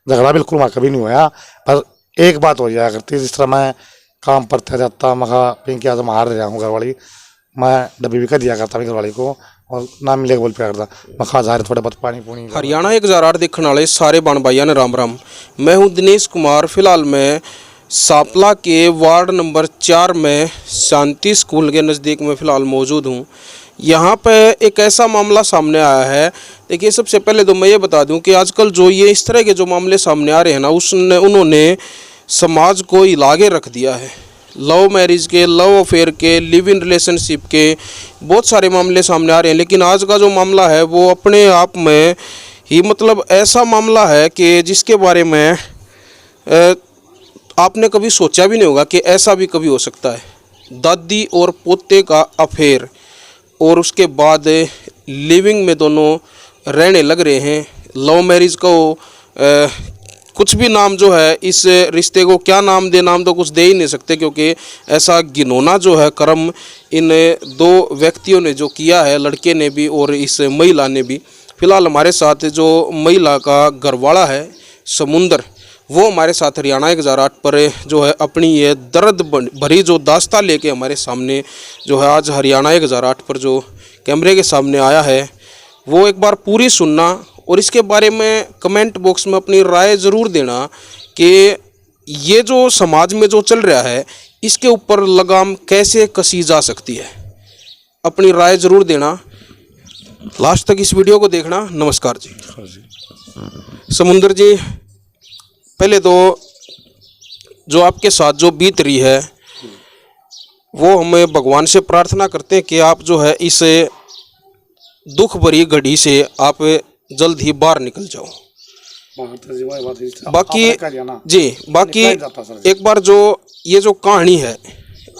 झगड़ा बिल्कुल वहाँ कभी नहीं हुआ। पर एक बात हो जाया करती, जिस तरह मैं काम पर था जाता, मैं पिंकी आज हार रहा हूँ, घरवाली मैं डब्बी भी कर दिया करता घरवाली को, और ना मिले बोल पे करता मैं खा जा रहे थोड़ा बहुत पानी पूनी। हरियाणा 1008 देखने वाले सारे बाण भाइयों ने राम राम। मैं हूं दिनेश कुमार। फिलहाल मैं सापला के वार्ड नंबर 4 में शांति स्कूल के नज़दीक में फ़िलहाल मौजूद हूं। यहां पे एक ऐसा मामला सामने आया है। देखिए, सबसे पहले तो मैं ये बता दूं कि आजकल जो ये इस तरह के जो मामले सामने आ रहे हैं ना, उन्होंने समाज को हिला के रख दिया है। लव मैरिज के, लव अफेयर के, लिव इन रिलेशनशिप के बहुत सारे मामले सामने आ रहे हैं। लेकिन आज का जो मामला है वो अपने आप में ही मतलब ऐसा मामला है कि जिसके बारे में आपने कभी सोचा भी नहीं होगा कि ऐसा भी कभी हो सकता है। दादी और पोते का अफेयर, और उसके बाद लिविंग में दोनों रहने लग रहे हैं। लव मैरिज को कुछ भी नाम जो है इस रिश्ते को क्या नाम दे, नाम तो कुछ दे ही नहीं सकते, क्योंकि ऐसा घिनौना जो है कर्म इन दो व्यक्तियों ने जो किया है, लड़के ने भी और इस महिला ने भी। फिलहाल हमारे साथ जो महिला का घरवाला है समुंदर, वो हमारे साथ हरियाणा 1008 पर जो है अपनी ये दर्द भरी जो दास्तां लेके हमारे सामने जो है आज हरियाणा 1008 पर जो कैमरे के सामने आया है, वो एक बार पूरी सुनना और इसके बारे में कमेंट बॉक्स में अपनी राय ज़रूर देना कि ये जो समाज में जो चल रहा है इसके ऊपर लगाम कैसे कसी जा सकती है। अपनी राय ज़रूर देना। लास्ट तक इस वीडियो को देखना। नमस्कार जी। समुंदर जी, पहले तो जो आपके साथ जो बीत रही है वो हमें भगवान से प्रार्थना करते हैं कि आप जो है इस दुख भरी घड़ी से आप जल्द ही बाहर निकल जाओ। बाकी एक बार जो ये जो कहानी है,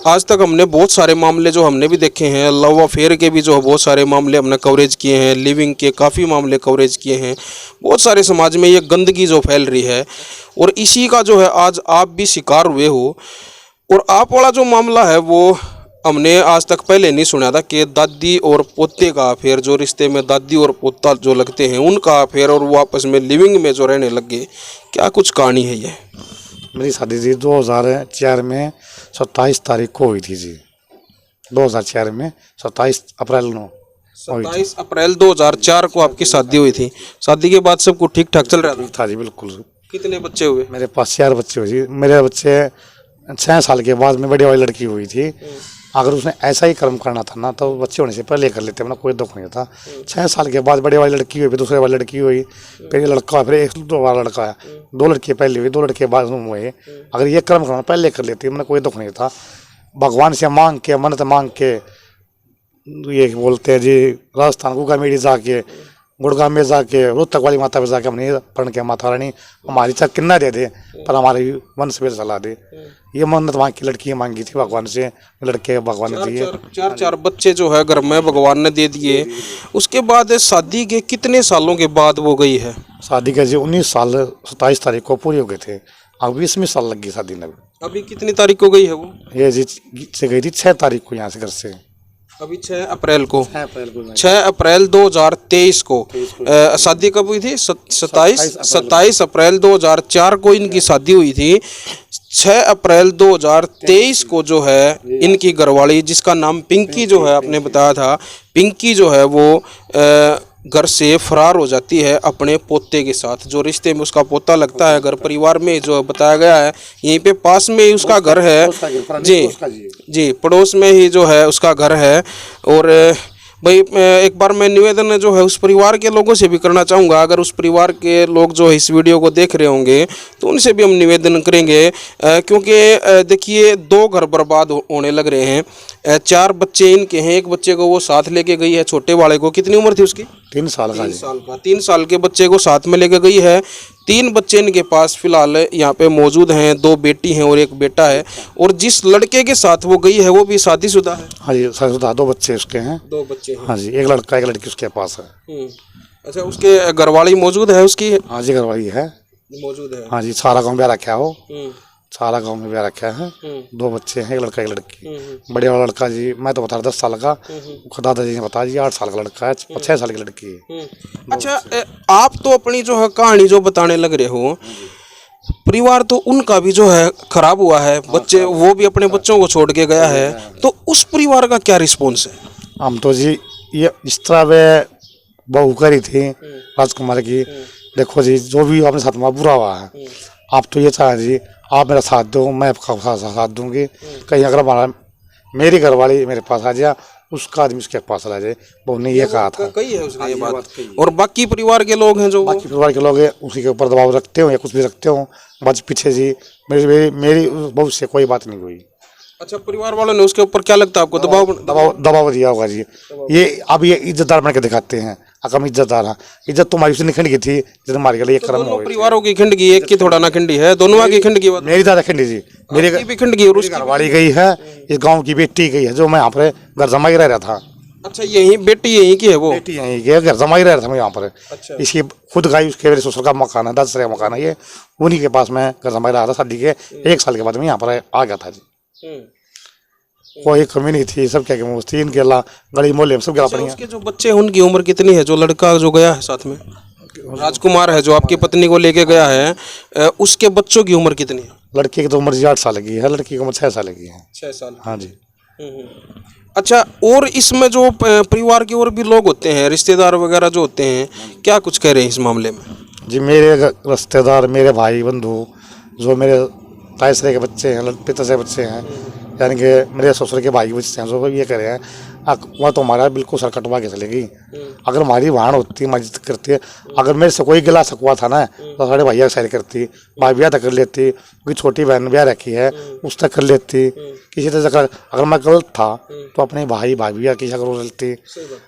आज तक हमने बहुत सारे मामले जो हमने भी देखे हैं, लव अफेयर के भी जो बहुत सारे मामले हमने कवरेज किए हैं, लिविंग के काफ़ी मामले कवरेज किए हैं। बहुत सारे समाज में ये गंदगी जो फैल रही है और इसी का जो है आज आप भी शिकार हुए हो। और आप वाला जो मामला है वो हमने आज तक पहले नहीं सुना था कि दादी और पोते का अफेयर, जो रिश्ते में दादी और पोता जो लगते हैं उनका अफेयर, और वो आपस में लिविंग में जो रहने लग गए। क्या कुछ कहानी है ये? मेरी शादी जी 2004 में 27 तारीख को हुई थी जी। 2004 में 27 अप्रैल को 27 अप्रैल 2004 को आपकी शादी हुई थी। शादी के बाद सब कुछ ठीक ठाक चल रहा था जी? बिल्कुल। कितने बच्चे हुए? मेरे पास 4 बच्चे हुए जी। मेरे बच्चे 6 साल के बाद में बड़ी वाली लड़की हुई थी। अगर उसने ऐसा ही कर्म करना था ना तो बच्चे होने से पहले कर लेते, मतलब कोई दुख नहीं था। 6 साल के बाद बड़ी वाली लड़की हुई, फिर दूसरे वाली लड़की हुई, फिर लड़का, फिर एक दो वाला लड़का है, 2 लड़के पहले हुई, 2 लड़के बाद में हुए। अगर ये कर्म करना पहले कर लेती, मतलब कोई दुख नहीं था। भगवान से मांग के, मन्नत मांग के, ये बोलते हैं जी राजस्थान गुगामेड़ी जाके, गुड़गांव में जाके, रोहतक वाली माता पे जाके हमने पढ़ के माता रानी हमारी चाहे किन्ना दे दे पर हमारी वंश में चला दे, ये मन्नत मांग की लड़की मांगी थी भगवान से। लड़के भगवान ने दिए। 4 बच्चे जो है घर में भगवान ने दे दिए। उसके बाद शादी के कितने सालों के बाद वो गई है? शादी के जी 19 साल 27 तारीख को पूरे हो गए थे। अब 20वें साल लग गई शादी में। अभी कितनी तारीख को गई है वो? ये जी से गई थी 6 तारीख को यहाँ से घर से। अभी 6 अप्रैल को 6 अप्रैल 2023 को शादी कब हुई थी? 27 अप्रैल 2004 को इनकी शादी हुई थी। 6 अप्रैल 2023 को जो है इनकी घरवाली, जिसका नाम पिंकी जो है आपने बताया था, पिंकी जो है वो घर से फरार हो जाती है अपने पोते के साथ। जो रिश्ते में उसका पोता लगता है, घर परिवार में जो बताया गया है, यहीं पे पास में ही उसका घर है जी, पड़ोस में ही जो है उसका घर है। और भाई एक बार मैं निवेदन जो है उस परिवार के लोगों से भी करना चाहूँगा। अगर उस परिवार के लोग जो इस वीडियो को देख रहे होंगे तो उनसे भी हम निवेदन करेंगे, क्योंकि देखिए 2 घर बर्बाद होने लग रहे हैं। 4 बच्चे इनके हैं, एक बच्चे को वो साथ लेके गई है, छोटे वाले को। कितनी उम्र थी उसकी? 3 साल का। 3 साल के बच्चे को साथ में लेके गई है। 3 बच्चे इनके पास फिलहाल यहाँ पे मौजूद हैं, 2 बेटी हैं और 1 बेटा है। और जिस लड़के के साथ वो गई है वो भी शादीशुदा है। हाँ जी, शादीशुदा। 2 बच्चे उसके हैं। 2 बच्चे हैं। हाँ जी, 1 लड़का 1 लड़की उसके पास है। अच्छा, उसके घरवाली मौजूद है उसकी? हाँ जी, घरवाली है, मौजूद है। हाँ जी। सारा गाँव ब्याह रखा हो। सारा गांव में ब्याह रखा है। 2 बच्चे हैं, एक लड़का एक लड़की। बड़े वाला लड़का जी मैं तो बता रहा 10 साल का, दादाजी ने बताया जी 8 साल का लड़का है, 6 साल की लड़की है। अच्छा, आप तो अपनी जो है कहानी जो बताने लग रहे हो, परिवार तो उनका भी जो है खराब हुआ है, बच्चे वो भी अपने बच्चों को छोड़ के गया है, तो उस परिवार का क्या रिस्पॉन्स है? हम तो जी ये इस तरह वे बहू करी थी राजकुमार की, देखो जी जो भी आपने साथ में बुरा हुआ है, आप तो ये चाहे जी आप मेरा साथ दो, मैं आपका साथ दूंगी। कहीं अगर हमारा मेरी घरवाली मेरे पास आ जाए, उसका आदमी उसके पास आ जाए, बहू ने ये कहा था। कही है उसने ये बात। और बाकी परिवार के लोग हैं जो बाकी परिवार के लोग हैं उसी के ऊपर दबाव रखते हो या कुछ भी रखते हो, बस पीछे जी मेरी बहू से कोई बात नहीं हुई। अच्छा, परिवार वालों ने उसके ऊपर क्या लगता है आपको दबाव दिया होगा जी। ये अब ये इज्जतदार बन के दिखाते हैं, अकम इज्जतदार है। इज्जत तुम्हारी उससे निखंड की थी जब हमारे लिए कर्म हो। परिवारों की खंड की, एक की थोड़ा ना खंडी है, दोनों की खंड की बात। मेरी दादा खंडी जी, मेरी भी खंड की और उसकी घरवाली गई है, इस गांव की बेटी गई है, जो मैं यहाँ पर घर जमा ही रह रहा था। अच्छा, यही बेटी यहीं की है वो? बेटी यहीं की है, घर जमा ही रह रहा था मैं यहाँ पर। अच्छा। इसकी खुद गाई उसके मेरे ससुर का मकान है, 10 का मकान है, ये उन्हीं के पास मैं घर जमा ही रहा था। शादी के 1 साल के बाद मैं यहाँ पर आ गया था जी। कोई कमी नहीं थी, सब क्या थी इनके अल्लाह गली मोहल्ले में सब क्या पड़ी। उसके जो बच्चे हैं उनकी उम्र कितनी है? जो लड़का जो गया है साथ में राजकुमार है, जो आपकी पत्नी को लेके गया है, उसके बच्चों की उम्र कितनी है? लड़के की तो उम्र 8 साल की है, लड़की की उम्र 6 साल की है। 6 साल? हाँ जी। अच्छा, और इसमें जो परिवार के और भी लोग होते हैं, रिश्तेदार वगैरह जो होते हैं, क्या कुछ कह रहे हैं इस मामले में? जी मेरे रिश्तेदार, मेरे भाई बंधु, जो मेरे तायसरे के बच्चे हैं, पिता के बच्चे हैं, यानी कि मेरे ससुर के भाई बच्चे हैं, जो ये कह रहे हैं वह तो हमारा बिल्कुल सर कटवा के चलेगी। अगर हमारी वाहन होती, मदद करती है, अगर मेरे से कोई गिला सकवा था ना तो सारे भैया की शादी करती, भाई ब्याह तक कर लेती, क्योंकि छोटी बहन ब्याह रखी है उस तक कर लेती। किसी तरह अगर मैं गलत था तो अपने भाई भाभी या किसी कर लेती।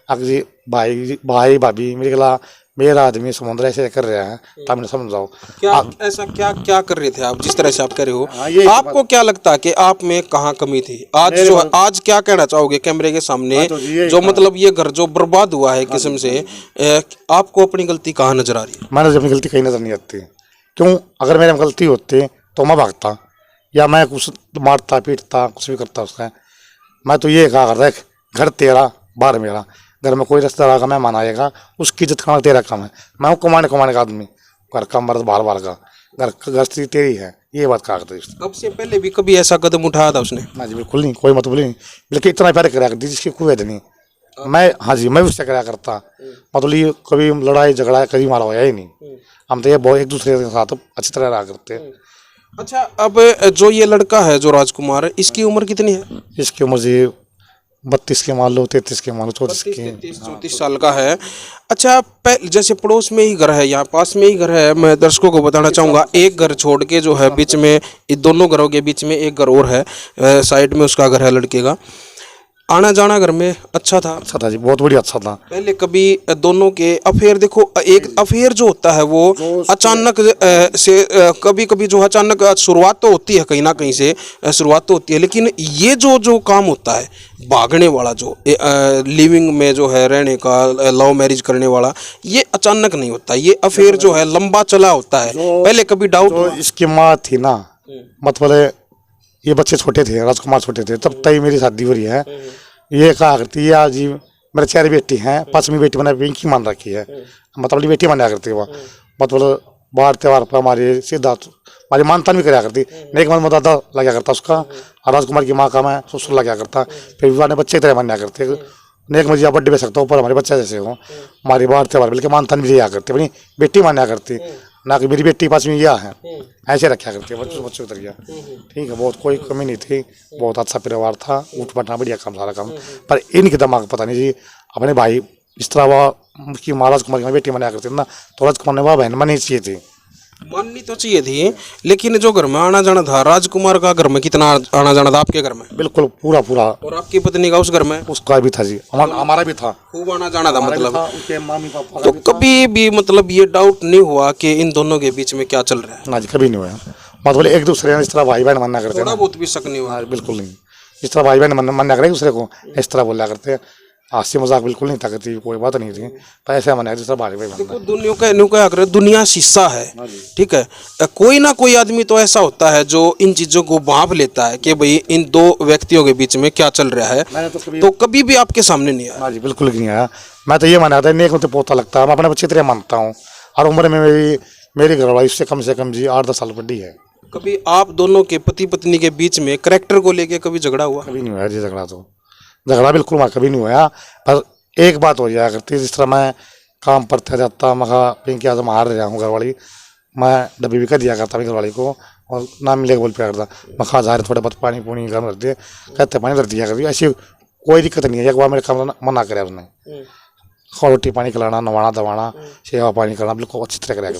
अगर भाई भाभी मेरे गिला मेरा आदमी समुद्र ऐसे कर रहा है, तब मैंने समझाओ क्या ऐसा क्या कर रहे थे आप, जिस तरह से आप कर रहे हो? आपको क्या लगता है कि आप में कहाँ कमी थी? आज क्या कहना चाहोगे कैमरे के सामने, जो मतलब ये घर जो बर्बाद हुआ है किस्म से, आपको अपनी गलती कहाँ नजर आ रही है? मैंने अपनी गलती कहीं नजर नहीं आती। क्यों? अगर मेरे में गलती होती तो मैं भागता या मैं कुछ मारता पीटता कुछ भी करता उसका। मैं तो ये कहा करता, घर तेरा बाहर मेरा। घर में कोई रिश्तेदार का मेहमान आएगा, उसकी इज्जत करना तेरा काम है। मैं हूँ कमाने का आदमी, घर का मर्द बाहर का, घर तेरी है, ये बात कहा करती है। अब से पहले भी कभी ऐसा कदम उठाया था उसने? ना जी बिल्कुल नहीं, कोई मतलब नहीं, लेकिन इतना प्यार कराया करती जिसकी कोई वजह नहीं। मैं हाँ जी मैं उससे कराया करता, मतलब ये कभी लड़ाई झगड़ा कभी मारा होया ही नहीं। हम तो ये बहुत एक दूसरे के साथ अच्छी तरह रहा करते। अच्छा, अब जो ये लड़का है जो राजकुमार, इसकी उम्र कितनी है? इसकी उम्र जी 32 के मान लो, 33 के मान लो, 34 साल का है। अच्छा, जैसे पड़ोस में ही घर है, यहाँ पास में ही घर है, मैं दर्शकों को बताना चाहूँगा, एक घर छोड़ के जो है बीच में, इन दोनों घरों के बीच में एक घर और है, साइड में उसका घर है लड़के का। आना जाना घर में अच्छा था जी, बहुत बढ़िया अच्छा था। पहले कभी दोनों के अफेयर, देखो एक अफेयर जो होता है वो अचानक से कभी कभी जो अचानक शुरुआत तो होती है, कहीं ना कहीं से शुरुआत तो होती है, लेकिन ये जो काम होता है भागने वाला, जो लिविंग में जो है रहने का, लव मैरिज करने वाला, ये अचानक नहीं होता। ये अफेयर जो है लंबा चला होता है। पहले कभी डाउट? इसकी माँ थी ना, मतलब ये बच्चे छोटे थे, राजकुमार छोटे थे, तब तक मेरी शादी हो रही है। ये कहा करती है जी मेरे 4 बेटी हैं, 5वीं बेटी मैंने पिंकी मान रखी है, मतलब बेटी माना करती है वो, मतलब बाहर त्यौहार पर हमारे सीधा हमारी मानतान भी कराया करती। नेक मन दादा लगा करता उसका, और राजकुमार की माँ का मैं ससुर लगा करता। फिर विवाह ने बच्चे की तरह मान्या करते, नेक मजी बर्थडे पे सकता हूँ पर हमारे बच्चे जैसे हो, हमारी बाहर त्यौहार बल्कि मानतान भी लिया करती, अपनी बेटी मान्या करती, ना कि मेरी बेटी 5वीं यह है, ऐसे रखा करती है बच्चों की तरह। ठीक है, बहुत कोई कमी नहीं थी, बहुत अच्छा परिवार था, उठ बैठना बढ़िया काम, सारा काम। पर इनके दिमाग पता नहीं जी, अपने भाई इस तरह वह की माँ राजकुमार की बेटी मना करती ना, तो राजकुमार ने वह बहन माननी चाहिए थी, माननी तो चाहिए थी। लेकिन जो घर में आना जाना था, राजकुमार का घर में कितना आना जाना था आपके घर में? बिल्कुल पूरा। और आपकी पत्नी का उस घर में? उसका भी था जी, हमारा भी था, खूब आना जाना था। मतलब उनके मम्मी पापा तो कभी भी मतलब ये डाउट नहीं हुआ कि इन दोनों के बीच में क्या चल रहा है? ना जी कभी नहीं हुआ, मतलब एक दूसरे ने इस तरह भाई बहन मानना करते, थोड़ा बहुत भी शक नहीं हुआ? बिल्कुल नहीं, इस तरह भाई बहन मानना करे दूसरे को, इस तरह बोला करते। हास्य मजाक बिल्कुल नहीं था करती, कोई बात नहीं थी। पैसे मना जिस तरह भाई भाई देखो दुनिया शीशा है, ठीक है। कोई ना कोई आदमी तो ऐसा होता है जो इन चीजों को भांप लेता है कि भाई इन दो व्यक्तियों के बीच में क्या चल रहा है। तो कभी भी आपके सामने नहीं आया? हाँ जी, बिल्कुल नहीं आया। मैं तो ये माना था नेक में तो पोता लगता है, मैं अपने बच्चे तरह मानता हूँ। और उम्र में मेरी घरवाली उससे कम से कम जी 8-10 साल बड़ी है। कभी आप दोनों के पति पत्नी के बीच में करैक्टर को लेके कभी झगड़ा हुआ? कभी नहीं हुआ जी झगड़ा, तो झगड़ा बिल्कुल वहाँ कभी नहीं हुआ। पर एक बात हो जाया करती, जिस तरह मैं काम पर था जाता, मैं पिंकी आज हार रहा हूँ घरवाली, मैं डब्बी भी कर दिया करता अपनी घरवाली को, और ना मिले बोल पे करता, मैं खा जा रहे थोड़े बहुत पानी पूनी गर्म कर दिए, कहते पानी कर दिया करती। ऐसी कोई दिक्कत नहीं है। एक बार मेरे काम मना करे उसने, रोटी पानी खिलाना, नवाना धवाना, सेवा पानी करना बिल्कुल अच्छी तरह कराया।